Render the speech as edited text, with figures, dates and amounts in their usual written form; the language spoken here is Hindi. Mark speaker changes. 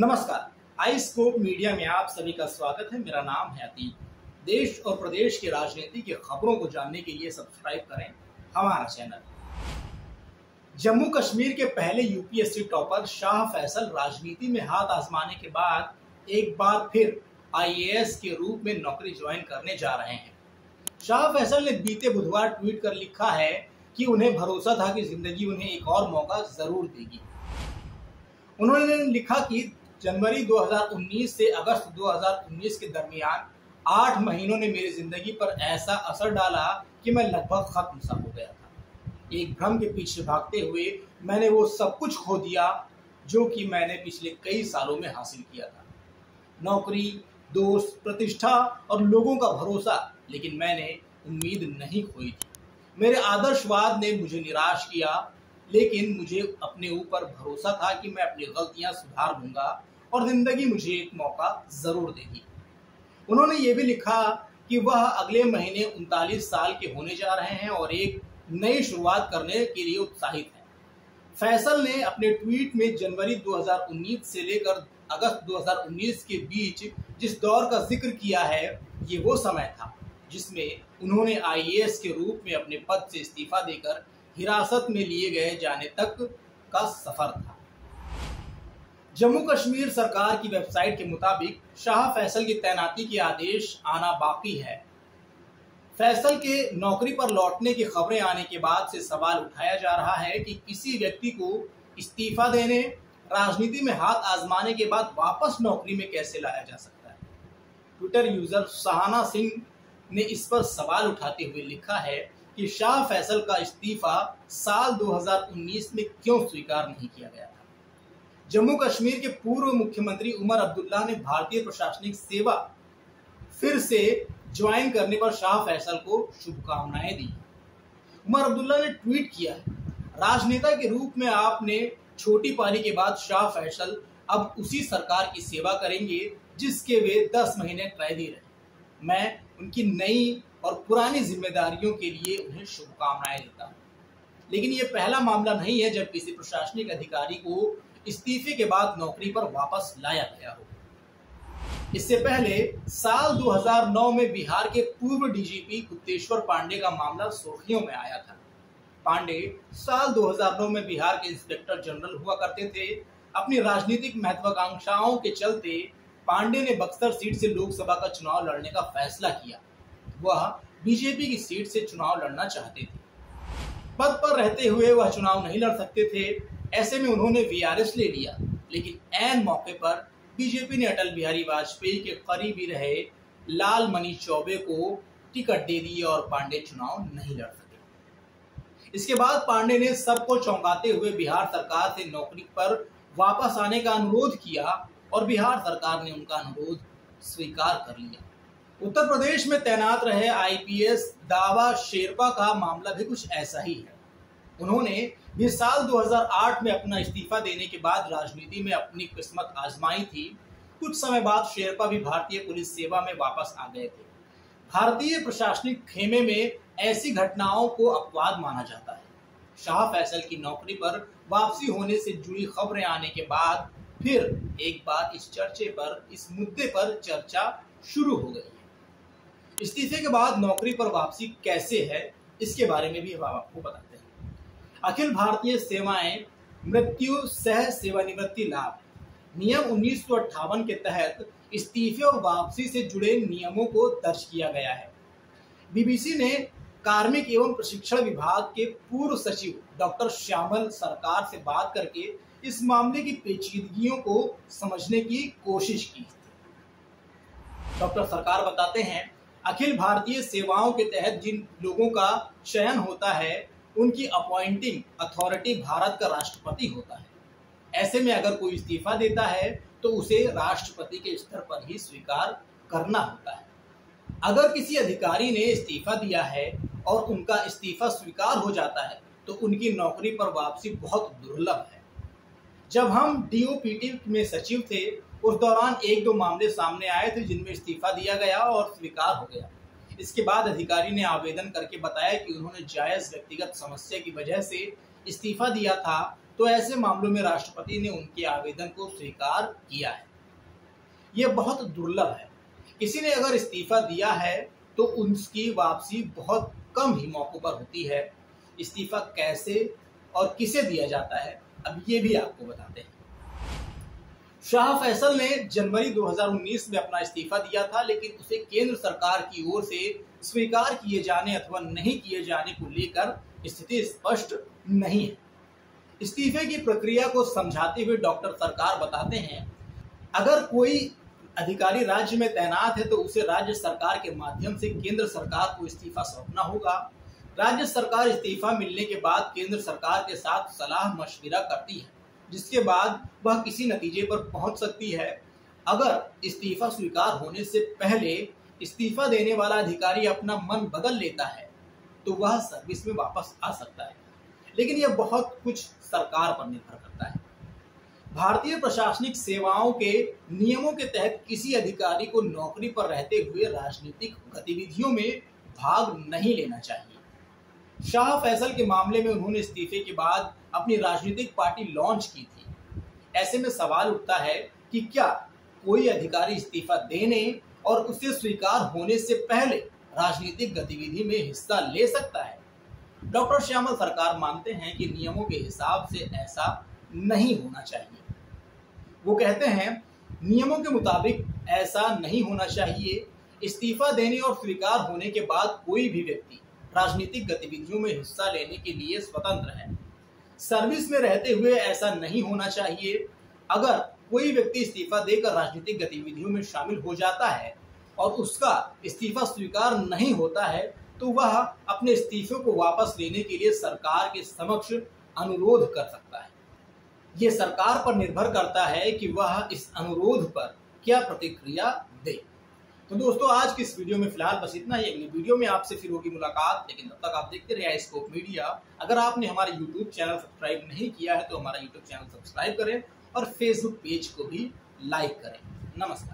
Speaker 1: नमस्कार। आई स्कोप मीडिया में आप सभी का स्वागत है। मेरा नाम है अतीक। देश और प्रदेश की राजनीति की खबरों को जानने के लिए सब्सक्राइब करें हमारा चैनल। जम्मू कश्मीर के पहले यूपीएससी टॉपर शाह फैसल राजनीति में हाथ आजमाने के बाद एक बार फिर आईएएस के रूप में नौकरी ज्वाइन करने जा रहे हैं। शाह फैसल ने बीते बुधवार ट्वीट कर लिखा है कि उन्हें भरोसा था कि जिंदगी उन्हें एक और मौका जरूर देगी। उन्होंने लिखा कि जनवरी 2019 से अगस्त 2019 के दरमियान 8 महीनों ने मेरी जिंदगी पर ऐसा असर डाला कि मैं लगभग खत्म सा हो गया था। एक भ्रम के पीछे भागते हुए मैंने वो सब कुछ खो दिया जो कि मैंने पिछले कई सालों में हासिल किया था। नौकरी, दोस्त, प्रतिष्ठा और लोगों का भरोसा, लेकिन मैंने उम्मीद नहीं खोई थी। मेरे आदर्शवाद ने मुझे निराश किया, लेकिन मुझे अपने ऊपर भरोसा था कि मैं अपनी गलतियां सुधार लूंगा और जिंदगी मुझे एक मौका जरूर देगी। उन्होंने ये भी लिखा कि वह अगले महीने 39 साल के होने जा रहे हैं और एक नई शुरुआत करने के लिए उत्साहित हैं। फैसल ने अपने ट्वीट में जनवरी 2019 से लेकर अगस्त 2019 के बीच जिस दौर का जिक्र किया है, ये वो समय था जिसमें उन्होंने आईएएस के रूप में अपने पद से इस्तीफा देकर हिरासत में लिए गए जाने तक का सफर था। जम्मू कश्मीर सरकार की वेबसाइट के मुताबिक शाह फैसल की तैनाती के आदेश आना बाकी है। फैसल के नौकरी पर लौटने की खबरें आने के बाद से सवाल उठाया जा रहा है कि किसी व्यक्ति को इस्तीफा देने, राजनीति में हाथ आजमाने के बाद वापस नौकरी में कैसे लाया जा सकता है। ट्विटर यूजर सहाना सिंह ने इस पर सवाल उठाते हुए लिखा है कि शाह फैसल का इस्तीफा साल 2019 में क्यों स्वीकार नहीं किया गया था। जम्मू कश्मीर के पूर्व मुख्यमंत्री उमर अब्दुल्ला ने भारतीय प्रशासनिक सेवा फिर से ज्वाइन करने पर शाह फैसल को शुभकामनाएं दी। उमर अब्दुल्ला ने ट्वीट किया है, राजनेता के रूप में आपने छोटी पारी के बाद शाह फैसल अब उसी सरकार की सेवा करेंगे जिसके वे 10 महीने कैदी रहे। मैं उनकी नई और पुरानी जिम्मेदारियों के लिए उन्हें शुभकामनाएं देता हूं। लेकिन यह पहला मामला नहीं है जब किसी प्रशासनिक अधिकारी को इस्तीफे के बाद नौकरी पर वापस लाया गया हो। इससे पहले साल 2009 में बिहार के पूर्व डीजीपी गुप्तेश्वर पांडे का मामला सुर्खियों में आया था। पांडे साल 2009 में बिहार के इंस्पेक्टर जनरल हुआ करते थे। अपनी राजनीतिक महत्वाकांक्षाओं के चलते पांडे ने बक्सर सीट से लोकसभा का चुनाव लड़ने का फैसला किया। वह बीजेपी की सीट से चुनाव लड़ना चाहते थे। पद पर रहते हुए वह चुनाव नहीं लड़ सकते थे। ऐसे में उन्होंने वीआरएस ले लिया, लेकिन ऐन मौके पर बीजेपी ने अटल बिहारी वाजपेयी के करीबी रहे लाल मनीष चौबे को टिकट दे दी और पांडे चुनाव नहीं लड़ सके। इसके बाद पांडे ने सबको चौंकाते हुए बिहार सरकार से नौकरी पर वापस आने का अनुरोध किया और बिहार सरकार ने उनका अनुरोध स्वीकार कर लिया। उत्तर प्रदेश में तैनात रहे आईपीएस दावा शेरपा का मामला भी कुछ ऐसा ही है। उन्होंने भी साल 2008 में अपना इस्तीफा देने के बाद राजनीति में अपनी किस्मत आजमाई थी। कुछ समय बाद शेरपा भी भारतीय पुलिस सेवा में वापस आ गए थे। भारतीय प्रशासनिक खेमे में ऐसी घटनाओं को अपवाद माना जाता है। शाह फैसल की नौकरी पर वापसी होने से जुड़ी खबरें आने के बाद फिर एक बार इस मुद्दे पर चर्चा शुरू हो गई है। इस्तीफे के बाद नौकरी पर वापसी कैसे है, इसके बारे में भी हम आपको बताते हैं। अखिल भारतीय सेवाएं मृत्यु सह सेवानिवृत्ति लाभ नियम 1958 के तहत इस्तीफे और वापसी से जुड़े नियमों को दर्ज किया गया है। बीबीसी ने कार्मिक एवं प्रशिक्षण विभाग के पूर्व सचिव डॉक्टर श्यामल सरकार से बात करके इस मामले की पेचीदगियों को समझने की कोशिश की। डॉक्टर सरकार बताते हैं, अखिल भारतीय सेवाओं के तहत जिन लोगों का चयन होता है उनकी अपॉइंटिंग अथॉरिटी भारत का राष्ट्रपति होता है। ऐसे में अगर कोई इस्तीफा देता है तो उसे राष्ट्रपति के स्तर पर ही स्वीकार करना होता है। अगर किसी अधिकारी ने इस्तीफा दिया है और उनका इस्तीफा स्वीकार हो जाता है तो उनकी नौकरी पर वापसी बहुत दुर्लभ है। जब हम डीओपीटी में सचिव थे उस दौरान 1-2 मामले सामने आए थे जिनमें इस्तीफा दिया गया और स्वीकार हो गया। इसके बाद अधिकारी ने आवेदन करके बताया कि उन्होंने जायज व्यक्तिगत समस्या की वजह से इस्तीफा दिया था तो ऐसे मामलों में राष्ट्रपति ने उनके आवेदन को स्वीकार किया है। यह बहुत दुर्लभ है। किसी ने अगर इस्तीफा दिया है तो उसकी वापसी बहुत कम ही मौकों पर होती है। इस्तीफा कैसे और किसे दिया जाता है, अब ये भी आपको बताते हैं। शाह फैसल ने जनवरी 2019 में अपना इस्तीफा दिया था, लेकिन उसे केंद्र सरकार की ओर से स्वीकार किए जाने अथवा नहीं किए जाने को लेकर स्थिति स्पष्ट नहीं है। इस्तीफे की प्रक्रिया को समझाते हुए डॉक्टर सरकार बताते हैं, अगर कोई अधिकारी राज्य में तैनात है तो उसे राज्य सरकार के माध्यम से केंद्र सरकार को इस्तीफा सौंपना होगा। राज्य सरकार इस्तीफा मिलने के बाद केंद्र सरकार के साथ सलाह मशविरा करती है, जिसके बाद वह किसी नतीजे पर पहुंच सकती है। अगर इस्तीफा स्वीकार होने से पहले इस्तीफा देने वाला अधिकारी अपना मन बदल लेता है तो वह सर्विस में वापस आ सकता है, लेकिन यह बहुत कुछ सरकार पर निर्भर करता है। भारतीय प्रशासनिक सेवाओं के नियमों के तहत किसी अधिकारी को नौकरी पर रहते हुए राजनीतिक गतिविधियों में भाग नहीं लेना चाहिए। शाह फैसल के मामले में उन्होंने इस्तीफे के बाद अपनी राजनीतिक पार्टी लॉन्च की थी। ऐसे में सवाल उठता है कि क्या कोई अधिकारी इस्तीफा देने और उसे स्वीकार होने से पहले राजनीतिक गतिविधि में हिस्सा ले सकता है? डॉक्टर श्यामल सरकार मानते हैं कि नियमों के हिसाब से ऐसा नहीं होना चाहिए। वो कहते हैं, नियमों के मुताबिक ऐसा नहीं होना चाहिए। इस्तीफा देने और स्वीकार होने के बाद कोई भी व्यक्ति राजनीतिक गतिविधियों में हिस्सा लेने के लिए स्वतंत्र है। सर्विस में रहते हुए ऐसा नहीं होना चाहिए। अगर कोई व्यक्ति इस्तीफा देकर राजनीतिक गतिविधियों में शामिल हो जाता है और उसका इस्तीफा स्वीकार नहीं होता है तो वह अपने इस्तीफे को वापस लेने के लिए सरकार के समक्ष अनुरोध कर सकता है। ये सरकार पर निर्भर करता है कि वह इस अनुरोध पर क्या प्रतिक्रिया दे। तो दोस्तों, आज की इस वीडियो में फिलहाल बस इतना ही। अगली वीडियो में आपसे फिर होगी मुलाकात, लेकिन तब तक आप देखते रहिए स्कोप मीडिया। अगर आपने हमारे यूट्यूब चैनल सब्सक्राइब नहीं किया है तो हमारा यूट्यूब चैनल सब्सक्राइब करें और फेसबुक पेज को भी लाइक करें। नमस्कार।